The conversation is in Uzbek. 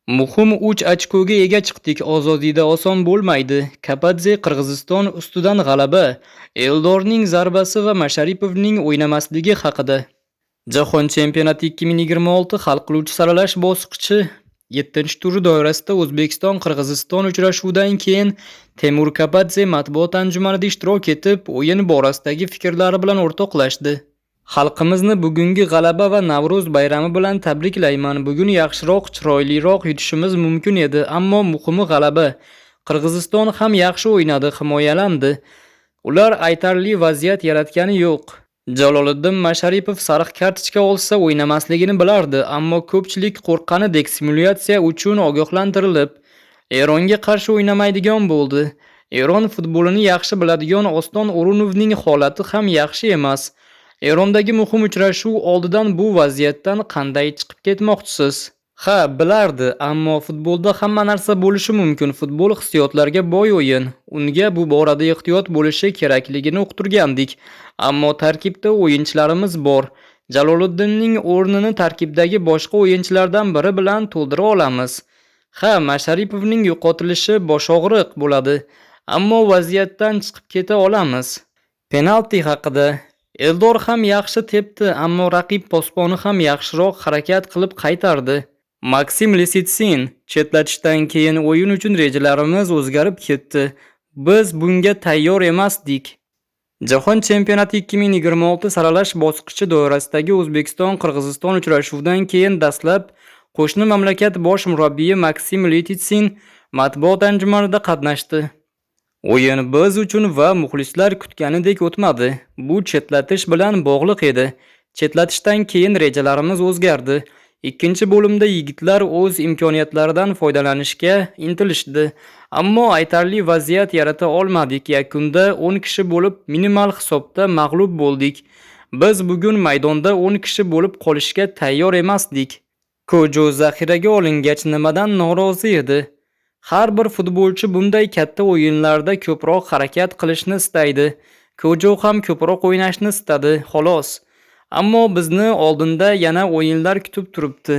Muhim 3 ochkoga ega chiqdik. Ozodiyda oson bo'lmaydi. Kapadze Qirg'iziston ustidan g'alaba. Eldorning zarbasi va Masharipovning o'ynamasligi haqida. Jahon chempionati 2026 hal qiluvchi saralash bosqichi 7-tur doirasida O'zbekiston-Qirg'iziston uchrashuvidan keyin Temur Kapadze matbuot anjumanida ishtirok etib, o'yin borasidagi fikrlari bilan o'rtoqlashdi. Xalqimizni bugungi g'alaba va Navro'z bayrami bilan tabriklayman. Bugun yaxshiroq, chiroyliroq yutishimiz mumkin edi, ammo muhimi g'alaba. Qirg'iziston ham yaxshi o'ynadi, himoyalandi. Ular aytarli vaziyat yaratgani yo'q. Jaloliddin Masharipov sariq kartochka olsa o'ynamasligini bilardi, ammo ko'pchilik qo'rqqanidek simulyatsiya uchun ogohlantirilib, Eronga qarshi o'ynamaydigan bo'ldi. Eron futbolini yaxshi biladigan Oston O'runovning holati ham yaxshi emas. Erondagi muhim uchrashuv oldidan bu vaziyatdan qanday chiqib ketmoqchisiz? Ha, bilardi, ammo futbolda hamma narsa bo'lishi mumkin. Futbol hissiyotlarga boy o'yin. Unga bu borada ehtiyot bo'lishi kerakligini uqtirgandik. Ammo tarkibda o'yinchilarimiz bor. Jaloliddinning o'rnini tarkibdagi boshqa o'yinchilardan biri bilan to'ldira olamiz. Ha, Masharipovning yo'qotilishi boshog'riq bo'ladi, ammo vaziyatdan chiqib keta olamiz. Penalti haqida Eldor ham yaxshi tepdi, ammo raqib posboni ham yaxshiroq harakat qilib qaytardi. Maksim Lisitsin: chetlatishdan keyin o'yin uchun rejalarimiz o'zgarib ketdi. Biz bunga tayyor emasdik. Jahon chempionati 2026 saralash bosqichi doirasidagi O'zbekiston-Qirg'iziston uchrashuvidan keyin dastlab qo'shni mamlakat bosh murabbiyi Maksim Lisitsin matbuot anjumanida qatnashdi. O'yin biz uchun va muxlislar kutganidek o'tmadi. Bu chetlatish bilan bog'liq edi. Chetlatishdan keyin rejalarimiz o'zgardi. Ikkinchi bo'limda yigitlar o'z imkoniyatlaridan foydalanishga intilishdi, ammo aytarli vaziyat yarata olmadik. Yakunda 10 kishi bo'lib minimal hisobda mag'lub bo'ldik. Biz bugun maydonda 10 kishi bo'lib qolishga tayyor emasdik. Kojo zaxiraga olingach nimadan norozi edi? Har bir futbolchi bunday katta o'yinlarda ko'proq harakat qilishni istaydi. Kojo ham ko'proq o'ynashni istadi, xolos. Ammo bizni oldinda yana o'yinlar kutib turibdi.